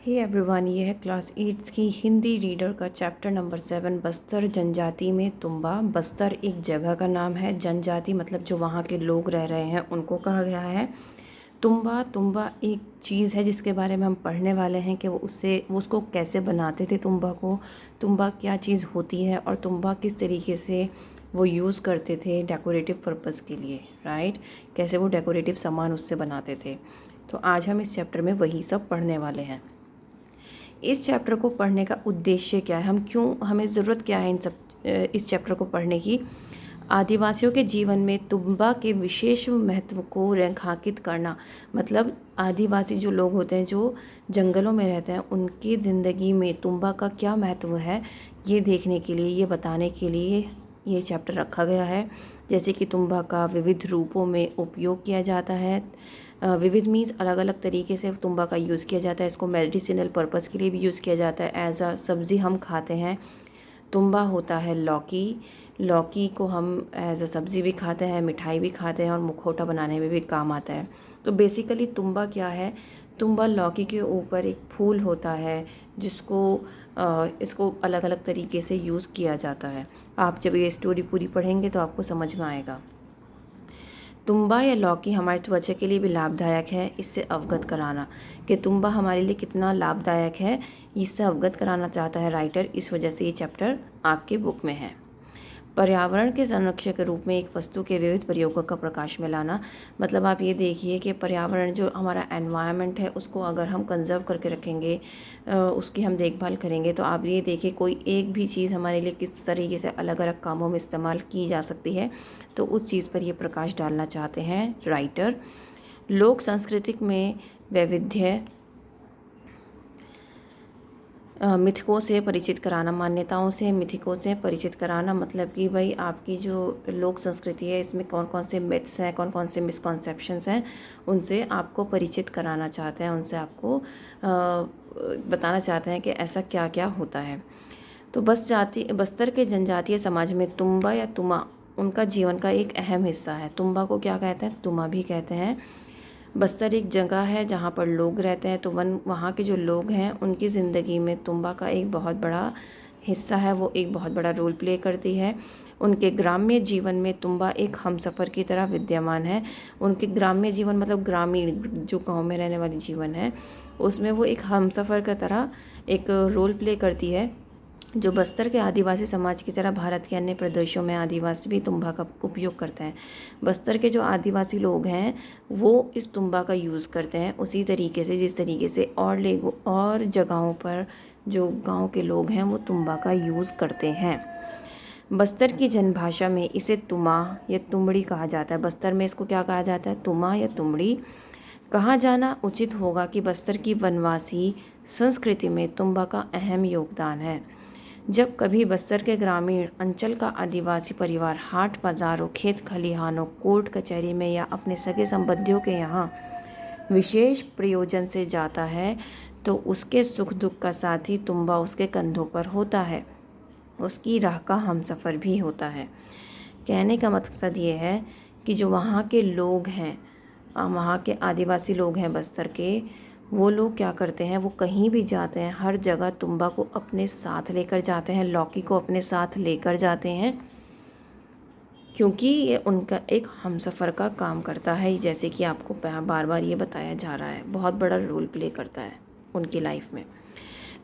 Hey everyone, ये है class 8 की हिंदी रीडर का चैप्टर नंबर 7 बस्तर जनजाति में तुम्बा। बस्तर एक जगह का नाम है, जनजाति मतलब जो वहाँ के लोग रह रहे हैं उनको कहा गया है। तुम्बा तुम्बा एक चीज़ है जिसके बारे में हम पढ़ने वाले हैं कि वो उसको कैसे बनाते थे। तुम्बा क्या चीज़ होती है और तुम्बा किस तरीके से वो यूज़ करते थे डेकोरेटिव पर्पस के लिए, राइट। कैसे वो डेकोरेटिव सामान उससे बनाते थे। तो आज हम इस चैप्टर में वही सब पढ़ने वाले हैं। इस चैप्टर को पढ़ने का उद्देश्य क्या है, हमें ज़रूरत क्या है इस चैप्टर को पढ़ने की। आदिवासियों के जीवन में तुम्बा के विशेष महत्व को रेखांकित करना, मतलब आदिवासी जो लोग होते हैं जो जंगलों में रहते हैं उनकी ज़िंदगी में तुम्बा का क्या महत्व है, ये देखने के लिए, ये बताने के लिए ये चैप्टर रखा गया है। जैसे कि तुम्बा का विविध रूपों में उपयोग किया जाता है। विविध मीन्स अलग अलग तरीके से तुम्बा का यूज़ किया जाता है। इसको मेडिसिनल पर्पस के लिए भी यूज़ किया जाता है। एज अ सब्ज़ी हम खाते हैं। तुम्बा होता है लौकी को हम एज अ सब्ज़ी भी खाते हैं, मिठाई भी खाते हैं और मुखौटा बनाने में भी काम आता है। तो बेसिकली तुम्बा क्या है, तुम्बा लौकी के ऊपर एक फूल होता है इसको अलग अलग तरीके से यूज़ किया जाता है। आप जब ये स्टोरी पूरी पढ़ेंगे तो आपको समझ में आएगा। तुम्बा या लौकी हमारी त्वचा के लिए भी लाभदायक है। इससे अवगत कराना कि तुम्बा हमारे लिए कितना लाभदायक है, इससे अवगत कराना चाहता है राइटर। इस वजह से ये चैप्टर आपके बुक में है। पर्यावरण के संरक्षक के रूप में एक वस्तु के विविध प्रयोगों का प्रकाश में लाना, मतलब आप ये देखिए कि पर्यावरण जो हमारा एनवायरनमेंट है उसको अगर हम कंजर्व करके रखेंगे, उसकी हम देखभाल करेंगे, तो आप ये देखिए कोई एक भी चीज़ हमारे लिए किस तरीके से अलग अलग कामों में इस्तेमाल की जा सकती है, तो उस चीज़ पर ये प्रकाश डालना चाहते हैं राइटर। लोक सांस्कृतिक में वैविध्य, मिथकों से परिचित कराना, मान्यताओं से मिथकों से परिचित कराना, मतलब कि भाई आपकी जो लोक संस्कृति है इसमें कौन कौन से मिथ्स हैं, कौन कौन से मिसकॉन्सेप्शंस हैं, उनसे आपको परिचित कराना चाहते हैं, उनसे आपको बताना चाहते हैं कि ऐसा क्या क्या होता है। तो बस्तर के जनजातीय समाज में तुम्बा या तुमा उनका जीवन का एक अहम हिस्सा है। तुम्बा को क्या कहते हैं, तुमा भी कहते हैं। बस्तर एक जगह है जहाँ पर लोग रहते हैं, तो वहाँ के जो लोग हैं उनकी ज़िंदगी में तुम्बा का एक बहुत बड़ा हिस्सा है, वो एक बहुत बड़ा रोल प्ले करती है। उनके ग्राम्य जीवन में तुम्बा एक हमसफ़र की तरह विद्यमान है। उनके ग्राम्य जीवन मतलब ग्रामीण जो गांव में रहने वाली जीवन है उसमें वो एक हमसफ़र की तरह एक रोल प्ले करती है। जो बस्तर के आदिवासी समाज की तरह भारत के अन्य प्रदेशों में आदिवासी भी तुम्बा का उपयोग करते हैं। बस्तर के जो आदिवासी लोग हैं वो इस तुम्बा का यूज़ करते हैं उसी तरीके से जिस तरीके से और जगहों पर जो गांव के लोग हैं वो तुम्बा का यूज़ करते हैं। बस्तर की जनभाषा में इसे तुमा या तुमड़ी कहा जाता है। बस्तर में इसको क्या कहा जाता है, तुमा या तुमड़ी। कहा जाना उचित होगा कि बस्तर की वनवासी संस्कृति में तुम्बा का अहम योगदान है। जब कभी बस्तर के ग्रामीण अंचल का आदिवासी परिवार हाट बाजारों, खेत खलिहानों, कोर्ट कचहरी में या अपने सगे संबंधियों के यहाँ विशेष प्रयोजन से जाता है तो उसके सुख दुख का साथी तुम्बा उसके कंधों पर होता है, उसकी राह का हमसफ़र भी होता है। कहने का मकसद ये है कि जो वहाँ के लोग हैं, वहाँ के आदिवासी लोग हैं बस्तर के, वो लोग क्या करते हैं, वो कहीं भी जाते हैं हर जगह तुम्बा को अपने साथ लेकर जाते हैं, लौकी को अपने साथ लेकर जाते हैं, क्योंकि ये उनका एक हमसफ़र का काम करता है। जैसे कि आपको बार बार ये बताया जा रहा है, बहुत बड़ा रोल प्ले करता है उनकी लाइफ में।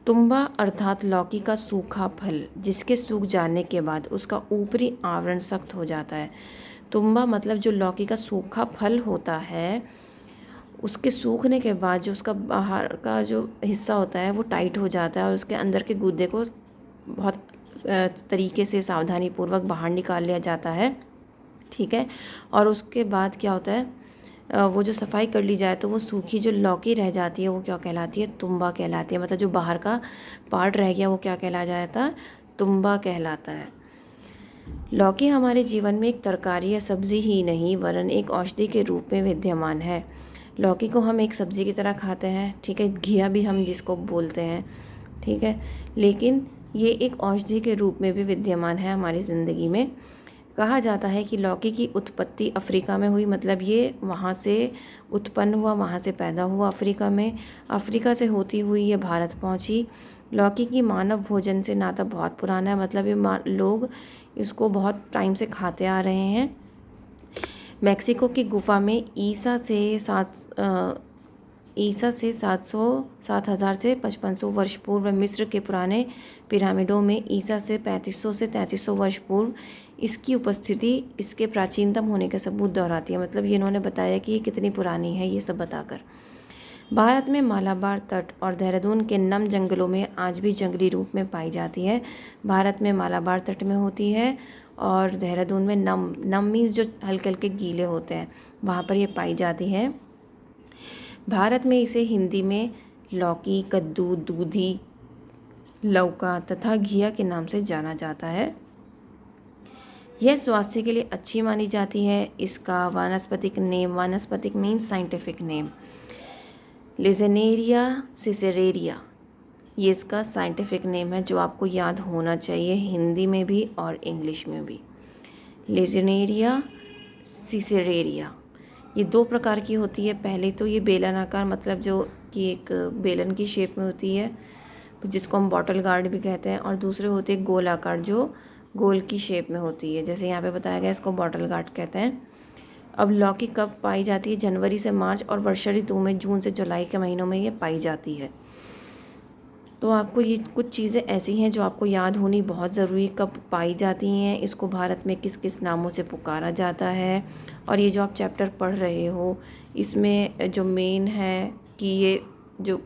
तुम्बा अर्थात लौकी का सूखा फल, जिसके सूख जाने के बाद उसका ऊपरी आवरण सख्त हो जाता है। तुम्बा मतलब जो लौकी का सूखा फल होता है उसके सूखने के बाद जो उसका बाहर का जो हिस्सा होता है वो टाइट हो जाता है और उसके अंदर के गूदे को बहुत तरीके से सावधानी पूर्वक बाहर निकाल लिया जाता है, ठीक है। और उसके बाद क्या होता है, वो जो सफाई कर ली जाए तो वो सूखी जो लौकी रह जाती है वो क्या कहलाती है, तुम्बा कहलाती है। मतलब जो बाहर का पार्ट रह गया वो क्या कहला जाता है, तुम्बा कहलाता है। लौकी हमारे जीवन में एक तरकारी या सब्ज़ी ही नहीं वरन एक औषधि के रूप में विद्यमान है। लौकी को हम एक सब्ज़ी की तरह खाते हैं, ठीक है, घिया भी हम जिसको बोलते हैं, ठीक है, लेकिन ये एक औषधि के रूप में भी विद्यमान है हमारी ज़िंदगी में। कहा जाता है कि लौकी की उत्पत्ति अफ्रीका में हुई, मतलब ये वहाँ से उत्पन्न हुआ, वहाँ से पैदा हुआ अफ्रीका में। अफ्रीका से होती हुई ये भारत पहुँची। लौकी की मानव भोजन से नाता बहुत पुराना है, मतलब ये लोग इसको बहुत टाइम से खाते आ रहे हैं। मेक्सिको की गुफा में ईसा से 7,000 से 5,500 वर्ष पूर्व, मिस्र के पुराने पिरामिडों में ईसा से 3500 से 3300 वर्ष पूर्व इसकी उपस्थिति इसके प्राचीनतम होने के सबूत दोहराती है। मतलब ये इन्होंने बताया कि ये कितनी पुरानी है, ये सब बताकर। भारत में मालाबार तट और देहरादून के नम जंगलों में आज भी जंगली रूप में पाई जाती है। भारत में मालाबार तट में होती है और देहरादून में नम मीन्स जो हल्के हल्के गीले होते हैं, वहाँ पर ये पाई जाती है। भारत में इसे हिंदी में लौकी, कद्दू, दूधी, लौका तथा घिया के नाम से जाना जाता है। यह स्वास्थ्य के लिए अच्छी मानी जाती है। इसका वानस्पतिक मीन्स साइंटिफिक नेम लेजेनेरिया सिसेरेरिया, ये इसका साइंटिफिक नेम है जो आपको याद होना चाहिए हिंदी में भी और इंग्लिश में भी। लेजेनेरिया सिसेरेरिया ये 2 प्रकार की होती है। पहले तो ये बेलनाकार, मतलब जो कि एक बेलन की शेप में होती है जिसको हम बॉटल गार्ड भी कहते हैं, और दूसरे होते हैं गोलाकार जो गोल की शेप में होती है, जैसे यहाँ पे बताया गया इसको बॉटल गार्ड कहते हैं। अब लौकी कब पाई जाती है? जनवरी से मार्च और वर्षा ऋतु में जून से जुलाई के महीनों में ये पाई जाती है। तो आपको ये कुछ चीज़ें ऐसी हैं जो आपको याद होनी बहुत ज़रूरी, कब पाई जाती हैं, इसको भारत में किस किस नामों से पुकारा जाता है। और ये जो आप चैप्टर पढ़ रहे हो इसमें जो मेन है कि ये जो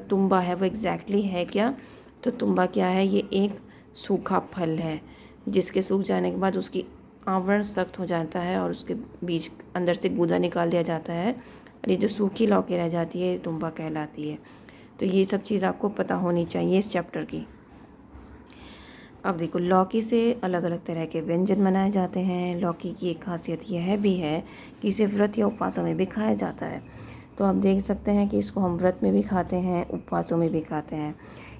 तुम्बा है वो एग्जैक्टली है क्या। तो तुम्बा क्या है? ये एक सूखा फल है जिसके सूख जाने के बाद उसकी आवरण सख्त हो जाता है और उसके बीच अंदर से गूदा निकाल दिया जाता है, और ये जो सूखी लौकी रह जाती है तुम्बा कहलाती है। तो ये सब चीज़ आपको पता होनी चाहिए इस चैप्टर की। अब देखो, लौकी से अलग अलग तरह के व्यंजन बनाए जाते हैं। लौकी की एक खासियत यह भी है कि इसे व्रत या उपवासों में भी खाया जाता है। तो आप देख सकते हैं कि इसको हम व्रत में भी खाते हैं, उपवासों में भी खाते हैं।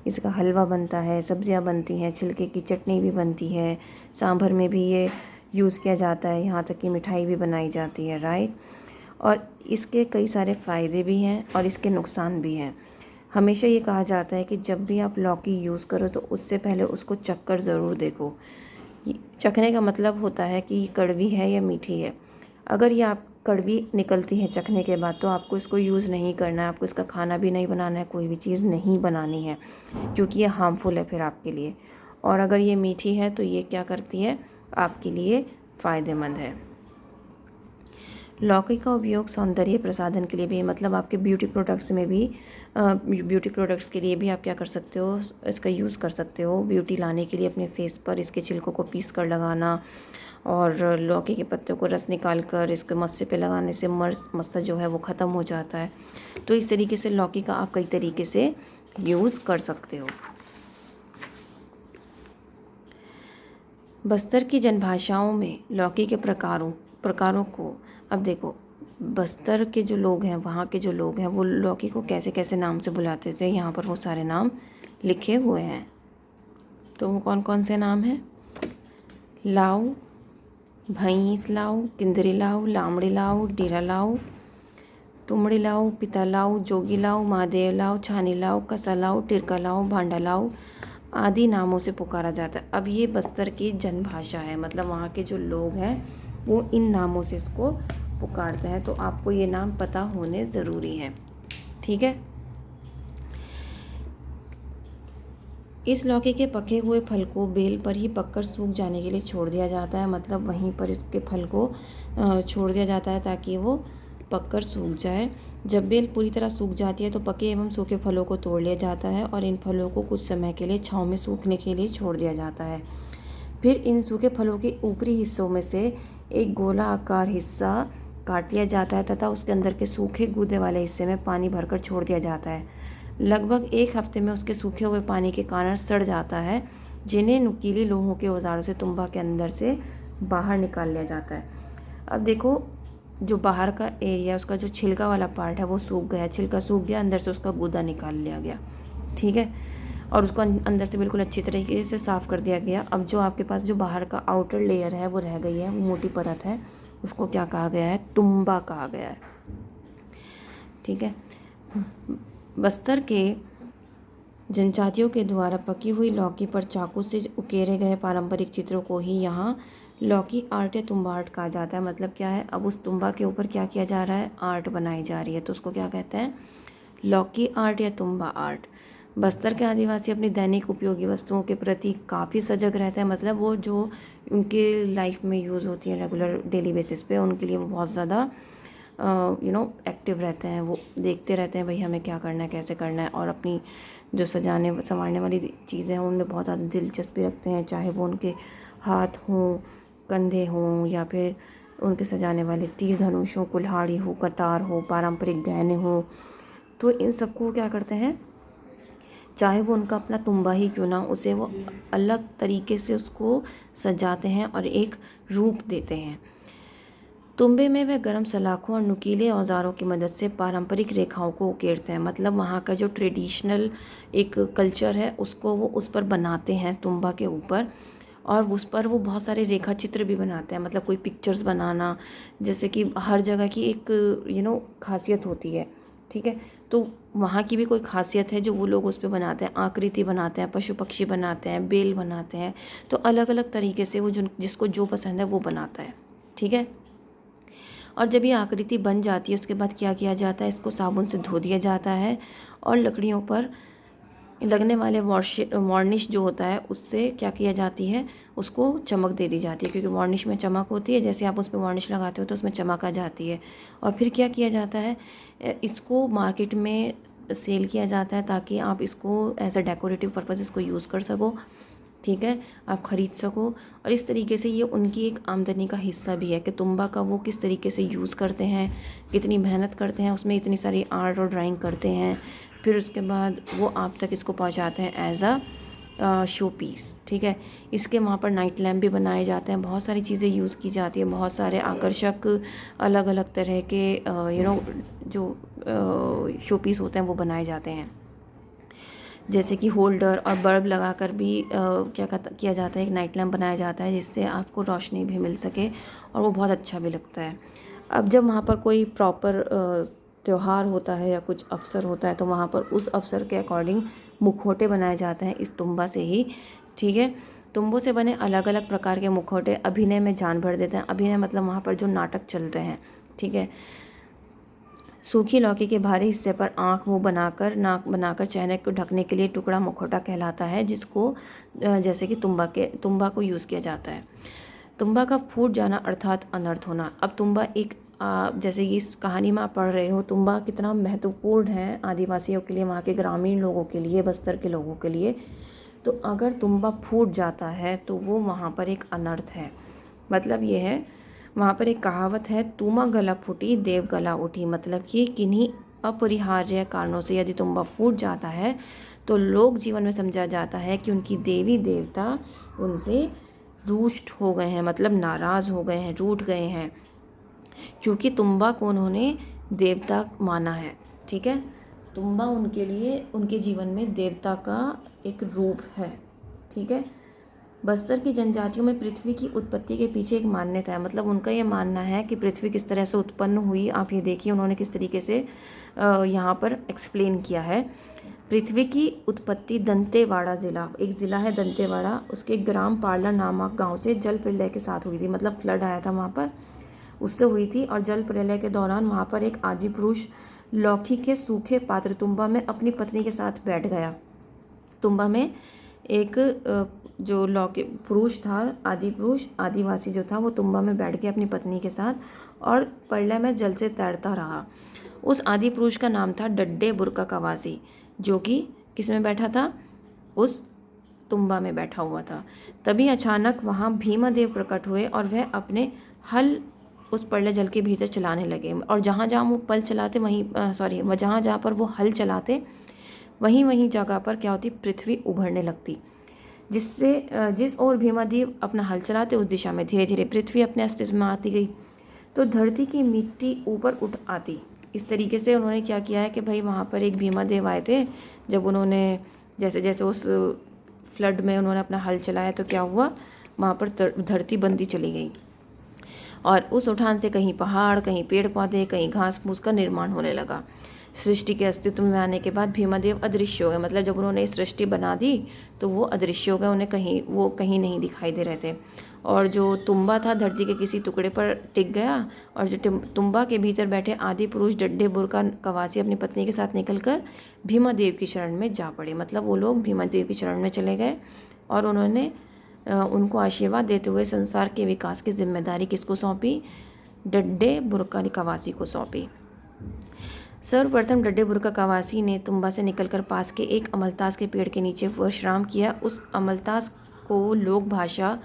इसका हलवा बनता है, सब्जियां बनती हैं, छिलके की चटनी भी बनती है, सांभर में भी ये यूज़ किया जाता है, यहाँ तक कि मिठाई भी बनाई जाती है, राइट। और इसके कई सारे फ़ायदे भी हैं और इसके नुकसान भी हैं। हमेशा ये कहा जाता है कि जब भी आप लौकी यूज़ करो तो उससे पहले उसको चख कर ज़रूर देखो। चखने का मतलब होता है कि कड़वी है या मीठी है। अगर ये आप कड़वी निकलती है चखने के बाद तो आपको इसको यूज़ नहीं करना है, आपको इसका खाना भी नहीं बनाना है, कोई भी चीज़ नहीं बनानी है, क्योंकि ये हार्मफुल है फिर आपके लिए। और अगर ये मीठी है तो ये क्या करती है, आपके लिए फ़ायदेमंद है। लौकी का उपयोग सौंदर्य प्रसाधन के लिए भी, मतलब आपके ब्यूटी प्रोडक्ट्स में भी, ब्यूटी प्रोडक्ट्स के लिए भी आप क्या कर सकते हो, इसका यूज़ कर सकते हो। ब्यूटी लाने के लिए अपने फेस पर इसके छिलकों को पीस कर लगाना और लौकी के पत्तों को रस निकाल कर इसके मस्से पे लगाने से मस्सा जो है वो ख़त्म हो जाता है। तो इस तरीके से लौकी का आप कई तरीके से यूज़ कर सकते हो। बस्तर की जनभाषाओं में लौकी के प्रकारों को, अब देखो, बस्तर के जो लोग हैं, वहाँ के जो लोग हैं, वो लौकी को कैसे कैसे नाम से बुलाते थे, यहाँ पर वो सारे नाम लिखे हुए हैं। तो वो कौन कौन से नाम हैं? लाऊ, भैंस लाऊ, किंदरी लाऊ, लामड़ी लाऊ, डेरा लाऊ, तुमड़ी लाऊ, पिता लाऊ, जोगी लाऊ, महादेव लाऊ, छानी लाऊ, कसा लाऊ, टिरका लाऊ, भांडा लाऊ आदि नामों से पुकारा जाता है। अब ये बस्तर की जनभाषा है, मतलब वहाँ के जो लोग हैं वो इन नामों से इसको पुकारते हैं। तो आपको ये नाम पता होने ज़रूरी है, ठीक है। इस लौकी के पके हुए फल को बेल पर ही पककर सूख जाने के लिए छोड़ दिया जाता है, मतलब वहीं पर इसके फल को छोड़ दिया जाता है ताकि वो पककर सूख जाए। जब बेल पूरी तरह सूख जाती है तो पके एवं सूखे फलों को तोड़ लिया जाता है और इन फलों को कुछ समय के लिए छांव में सूखने के लिए छोड़ दिया जाता है। फिर इन सूखे फलों के ऊपरी हिस्सों में से एक गोला आकार हिस्सा काट लिया जाता है तथा उसके अंदर के सूखे गूदे वाले हिस्से में पानी भरकर छोड़ दिया जाता है। लगभग 1 हफ्ते में उसके सूखे हुए पानी के कारण सड़ जाता है, जिन्हें नुकीली लोहों के औजारों से तुम्बा के अंदर से बाहर निकाल लिया जाता है। अब देखो, जो बाहर का एरिया, उसका जो छिलका वाला पार्ट है वो सूख गया, छिलका सूख गया, अंदर से उसका गूदा निकाल लिया गया, ठीक है। और उसको अंदर से बिल्कुल अच्छी तरीके से साफ़ कर दिया गया। अब जो आपके पास जो बाहर का आउटर लेयर है वो रह गई है, वो मोटी परत है, उसको क्या कहा गया है, तुम्बा कहा गया है। ठीक है। बस्तर के जनजातियों के द्वारा पकी हुई लौकी पर चाकू से उकेरे गए पारंपरिक चित्रों को ही यहाँ लौकी आर्ट या तुम्बा आर्ट कहा जाता है। मतलब क्या है, अब उस तुम्बा के ऊपर क्या किया जा रहा है, आर्ट बनाई जा रही है, तो उसको क्या कहते हैं, लौकी आर्ट या तुम्बा आर्ट। बस्तर के आदिवासी अपनी दैनिक उपयोगी वस्तुओं के प्रति काफ़ी सजग रहते हैं। मतलब वो जो उनके लाइफ में यूज़ होती है रेगुलर डेली बेसिस पे, उनके लिए वो बहुत ज़्यादा एक्टिव रहते हैं। वो देखते रहते हैं भाई हमें क्या करना है, कैसे करना है, और अपनी जो सजाने संवारने वाली चीज़ें हैं उनमें बहुत ज़्यादा दिलचस्पी रखते हैं, चाहे वो उनके हाथ हों, कंधे हों, या फिर उनके सजाने वाले तीर धनुष हो, कुल्हाड़ी हो, कटार हो, पारंपरिक गहने हों। तो इन सबको क्या करते हैं, चाहे वो उनका अपना तुम्बा ही क्यों ना, उसे वो अलग तरीके से उसको सजाते हैं और एक रूप देते हैं। तुम्बे में वे गर्म सलाखों और नुकीले औजारों की मदद से पारंपरिक रेखाओं को उकेरते हैं। मतलब वहाँ का जो ट्रेडिशनल एक कल्चर है उसको वो उस पर बनाते हैं तुम्बा के ऊपर, और उस पर वो बहुत सारे रेखा चित्र भी बनाते हैं। मतलब कोई पिक्चर्स बनाना, जैसे कि हर जगह की एक खासियत होती है। ठीक है, तो वहाँ की भी कोई खासियत है जो वो लोग उस पर बनाते हैं। आकृति बनाते हैं, पशु पक्षी बनाते हैं, बेल बनाते हैं, तो अलग अलग तरीके से वो जो जिसको जो पसंद है वो बनाता है। ठीक है, और जब ये आकृति बन जाती है उसके बाद क्या किया जाता है, इसको साबुन से धो दिया जाता है और लकड़ियों पर लगने वाले वार्निश जो होता है उससे क्या किया जाती है, उसको चमक दे दी जाती है, क्योंकि वार्निश में चमक होती है। जैसे आप उस पर वार्निश लगाते हो तो उसमें चमक आ जाती है। और फिर क्या किया जाता है, इसको मार्केट में सेल किया जाता है ताकि आप इसको एज अ डेकोरेटिव पर्पज़ इसको यूज़ कर सको। ठीक है, आप ख़रीद सको। और इस तरीके से ये उनकी एक आमदनी का हिस्सा भी है कि तुम्बा का वो किस तरीके से यूज़ करते हैं, कितनी मेहनत करते हैं, उसमें इतनी सारी आर्ट और ड्राइंग करते हैं, फिर उसके बाद वो आप तक इसको पहुंचाते हैं एज अ शो पीस। ठीक है, इसके वहाँ पर नाइट लैम्प भी बनाए जाते हैं, बहुत सारी चीज़ें यूज़ की जाती है, बहुत सारे आकर्षक अलग अलग तरह के जो शो पीस होते हैं वो बनाए जाते हैं। जैसे कि होल्डर और बल्ब लगाकर भी क्या किया जाता है, एक नाइट लैम्प बनाया जाता है जिससे आपको रोशनी भी मिल सके और वो बहुत अच्छा भी लगता है। अब जब वहाँ पर कोई प्रॉपर त्यौहार होता है या कुछ अवसर होता है तो वहाँ पर उस अवसर के अकॉर्डिंग मुखौटे बनाए जाते हैं इस तुम्बा से ही। ठीक है, तुम्बों से बने अलग अलग प्रकार के मुखौटे अभिनय में जान भर देते हैं। अभिनय मतलब वहाँ पर जो नाटक चलते हैं। ठीक है, सूखी लौकी के भारी हिस्से पर आँख मुँह बनाकर नाक बनाकर चेहरे को ढकने के लिए टुकड़ा मुखौटा कहलाता है, जिसको जैसे कि तुम्बा को यूज़ किया जाता है। तुम्बा का फूट जाना अर्थात अनर्थ होना। अब तुम्बा एक जैसे कि इस कहानी में आप पढ़ रहे हो, तुम्बा कितना महत्वपूर्ण है आदिवासियों के लिए, वहाँ के ग्रामीण लोगों के लिए, बस्तर के लोगों के लिए। तो अगर तुम्बा फूट जाता है तो वो वहाँ पर एक अनर्थ है। मतलब ये है, वहाँ पर एक कहावत है, तुमा गला फूटी देव गला उठी। मतलब कि किन्हीं अपरिहार्य कारणों से यदि तुम्बा फूट जाता है तो लोक जीवन में समझा जाता है कि उनकी देवी देवता उनसे रूष्ट हो गए हैं, मतलब नाराज़ हो गए हैं, रूठ गए हैं, क्योंकि तुम्बा को उन्होंने देवता माना है। ठीक है, तुम्बा उनके लिए उनके जीवन में देवता का एक रूप है। ठीक है, बस्तर की जनजातियों में पृथ्वी की उत्पत्ति के पीछे एक मान्यता है। मतलब उनका ये मानना है कि पृथ्वी किस तरह से उत्पन्न हुई। आप ये देखिए उन्होंने किस तरीके से यहाँ पर एक्सप्लेन किया है। पृथ्वी की उत्पत्ति दंतेवाड़ा ज़िला, एक ज़िला है दंतेवाड़ा, उसके ग्राम पार्ला नामक गांव से जल प्रलय के साथ हुई थी। मतलब फ्लड आया था वहाँ पर, उससे हुई थी। और जल प्रलय के दौरान वहाँ पर एक आदि पुरुष लौकी के सूखे पात्र तुम्बा में अपनी पत्नी के साथ बैठ गया। तुम्बा में एक जो लौकी पुरुष था, आदि पुरुष आदिवासी जो था, वो तुम्बा में बैठ गया अपनी पत्नी के साथ और प्रलय में जल से तैरता रहा। उस आदि पुरुष का नाम था डड्डे बुर्का कवासी, जो कि किस में बैठा था, उस तुम्बा में बैठा हुआ था। तभी अचानक वहाँ भीमादेव प्रकट हुए और वह अपने हल उस प्रलय जल के भीतर चलाने लगे। और जहाँ जहाँ वो पल चलाते वहीं जहाँ जहाँ पर वो हल चलाते वहीं वहीं जगह पर क्या होती, पृथ्वी उभरने लगती, जिससे जिस ओर भीमादेव अपना हल चलाते उस दिशा में धीरे धीरे पृथ्वी अपने अस्तित्व में आती गई, तो धरती की मिट्टी ऊपर उठ आती। इस तरीके से उन्होंने क्या किया है कि भाई वहाँ पर एक भीमादेव आए थे, जब उन्होंने जैसे जैसे उस फ्लड में उन्होंने अपना हल चलाया तो क्या हुआ, वहाँ पर धरती बनती चली गई और उस उठान से कहीं पहाड़, कहीं पेड़ पौधे, कहीं घास फूस का निर्माण होने लगा। सृष्टि के अस्तित्व में आने के बाद भीमादेव अदृश्य हो गए, मतलब जब उन्होंने सृष्टि बना दी तो वो अदृश्य हो गए, उन्हें वो कहीं नहीं दिखाई दे रहे थे। और जो तुम्बा था धरती के किसी टुकड़े पर टिक गया और जो तुम्बा के भीतर बैठे आदि पुरुष डड्डेबुर का कवासी अपनी पत्नी के साथ निकलकर भीमादेव की शरण में जा पड़े। मतलब वो लोग भीमादेव की शरण में चले गए और उन्होंने उनको आशीर्वाद देते हुए संसार के विकास की जिम्मेदारी किसको सौंपी, डड्डेबुर का कवासी को सौंपी। सर्वप्रथम डड्डेबुर का कवासी ने तुम्बा से निकलकर पास के एक अमलतास के पेड़ के नीचे विश्राम किया। उस अमलतास को लोक भाषा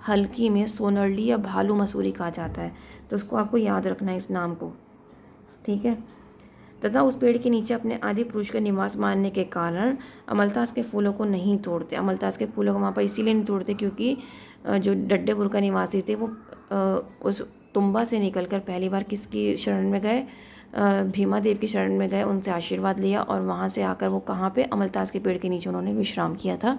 हल्की में सोनरली या भालू मसूरी कहा जाता है, तो उसको आपको याद रखना है इस नाम को, ठीक है। तथा उस पेड़ के नीचे अपने आदि पुरुष का निवास मानने के कारण अमलतास के फूलों को नहीं तोड़ते। अमलतास के फूलों को वहाँ पर इसीलिए नहीं तोड़ते क्योंकि जो डड्डेबुर का निवासी थे वो उस तुम्बा से निकलकर पहली बार किसकी शरण में गए, भीमादेव की शरण में गए, उनसे आशीर्वाद लिया और वहाँ से आकर वो कहाँ पे, अमलतास के पेड़ के नीचे उन्होंने विश्राम किया था,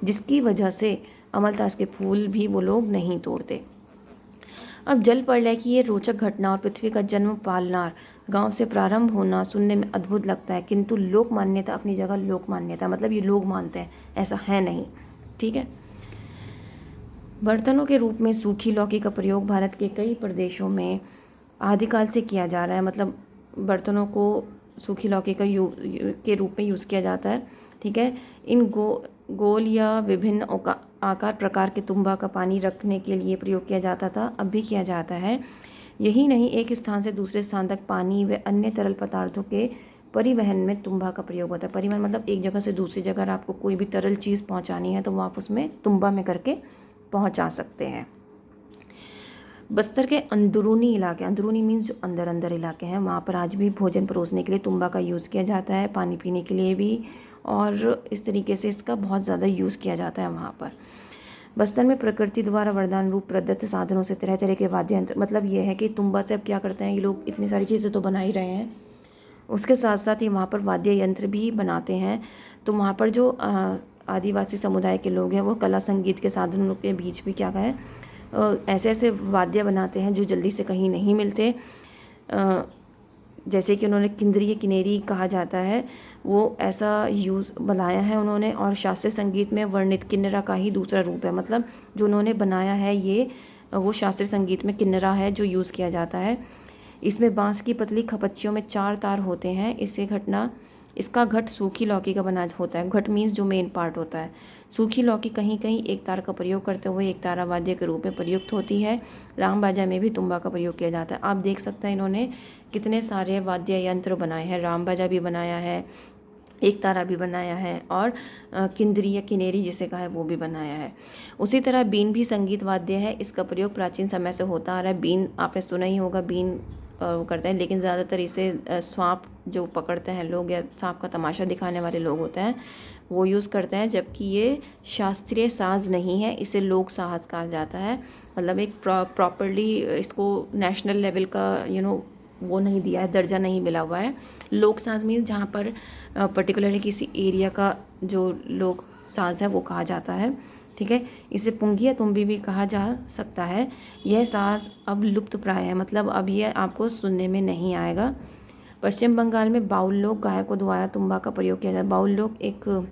जिसकी वजह से अमलतास के फूल भी वो लोग नहीं तोड़ते। अब जल प्रलय की ये रोचक घटना और पृथ्वी का जन्म पालनार गांव से प्रारंभ होना सुनने में अद्भुत लगता है, किंतु लोक मान्यता अपनी जगह लोक मान्यता, मतलब ये लोग मानते हैं, ऐसा है नहीं, ठीक है। बर्तनों के रूप में सूखी लौकी का प्रयोग भारत के कई प्रदेशों में आदिकाल से किया जा रहा है। मतलब बर्तनों को सूखी लौकी के रूप में यूज़ किया जाता है, ठीक है। इन गोल या विभिन्न आकार प्रकार के तुम्बा का पानी रखने के लिए प्रयोग किया जाता था, अब भी किया जाता है। यही नहीं, एक स्थान से दूसरे स्थान तक पानी व अन्य तरल पदार्थों के परिवहन में तुम्बा का प्रयोग होता है। परिवहन मतलब एक जगह से दूसरी जगह आपको कोई भी तरल चीज़ पहुंचानी है तो वो आप उसमें तुम्बा में करके पहुंचा सकते हैं। बस्तर के अंदरूनी इलाके, अंदरूनी मीन्स जो अंदर अंदर इलाके हैं, वहाँ पर आज भी भोजन परोसने के लिए तुम्बा का यूज़ किया जाता है, पानी पीने के लिए भी, और इस तरीके से इसका बहुत ज़्यादा यूज़ किया जाता है वहाँ पर। बस्तर में प्रकृति द्वारा वरदान रूप प्रदत्त साधनों से तरह तरह के वाद्य यंत्र, मतलब ये है कि तुम्बा से अब क्या करते हैं ये लोग, इतनी सारी चीज़ें तो बना ही रहे हैं, उसके साथ साथ ही वहाँ पर वाद्य यंत्र भी बनाते हैं। तो वहाँ पर जो आदिवासी समुदाय के लोग हैं वो कला संगीत के साधनों के बीच भी क्या है, ऐसे ऐसे वाद्य बनाते हैं जो जल्दी से कहीं नहीं मिलते। जैसे कि उन्होंने किंद्रीय किनेरी कहा जाता है, वो ऐसा यूज़ बनाया है उन्होंने, और शास्त्रीय संगीत में वर्णित किन्नरा का ही दूसरा रूप है। मतलब जो उन्होंने बनाया है ये, वो शास्त्रीय संगीत में किन्नरा है जो यूज़ किया जाता है। इसमें बांस की पतली खपच्चियों में 4 तार होते हैं। इसका घट सूखी लौकी का बना होता है। घट मीन्स जो मेन पार्ट होता है। सूखी लौकी कहीं कहीं एक तार का प्रयोग करते हुए एक तारा वाद्य के रूप में प्रयुक्त होती है। राम बाजा में भी तुम्बा का प्रयोग किया जाता है। आप देख सकते हैं इन्होंने कितने सारे वाद्य यंत्र बनाए हैं, राम बाजा भी बनाया है, एक तारा भी बनाया है, और किंदरी या किनेरी जिसे कहा है वो भी बनाया है। उसी तरह बीन भी संगीत वाद्य है। इसका प्रयोग प्राचीन समय से होता आ रहा है। बीन आपने सुना ही होगा, बीन वो करते हैं, लेकिन ज़्यादातर इसे सांप जो पकड़ते हैं लोग या सांप का तमाशा दिखाने वाले लोग होते हैं वो यूज़ करते हैं, जबकि ये शास्त्रीय साज नहीं है, इसे लोक साहस कहा जाता है। मतलब एक प्रॉपरली इसको नेशनल लेवल का वो नहीं दिया है, दर्जा नहीं मिला हुआ है। लोक साज मीन्स जहाँ पर पर्टिकुलरली किसी एरिया का जो लोक साज है वो कहा जाता है, ठीक है। इसे पुंगी या तुम्बी भी कहा जा सकता है। यह साज अब लुप्त प्राय है, मतलब अब ये आपको सुनने में नहीं आएगा। पश्चिम बंगाल में बाउल लोग गायकों द्वारा तुम्बा का प्रयोग किया जाता है। बाउल लोग एक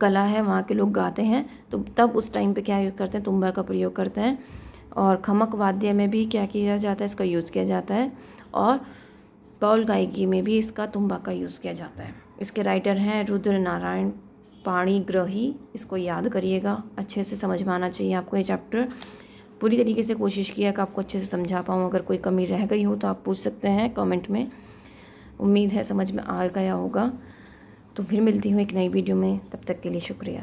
कला है, वहाँ के लोग गाते हैं, तो तब उस टाइम पे क्या यूज़ करते हैं, तुम्बा का प्रयोग करते हैं। और खमक वाद्य में भी क्या किया जाता है, इसका यूज़ किया जाता है, और बाउल गायकी में भी इसका तुम्बा का यूज़ किया जाता है। इसके राइटर हैं रुद्र नारायण पाणिग्रही। इसको याद करिएगा, अच्छे से समझ में आना चाहिए आपको ये चैप्टर। पूरी तरीके से कोशिश किया कि आपको अच्छे से समझा पाऊँ। अगर कोई कमी रह गई हो तो आप पूछ सकते हैं कमेंट में। उम्मीद है समझ में आ गया होगा। तो फिर मिलती हूँ एक नई वीडियो में, तब तक के लिए शुक्रिया।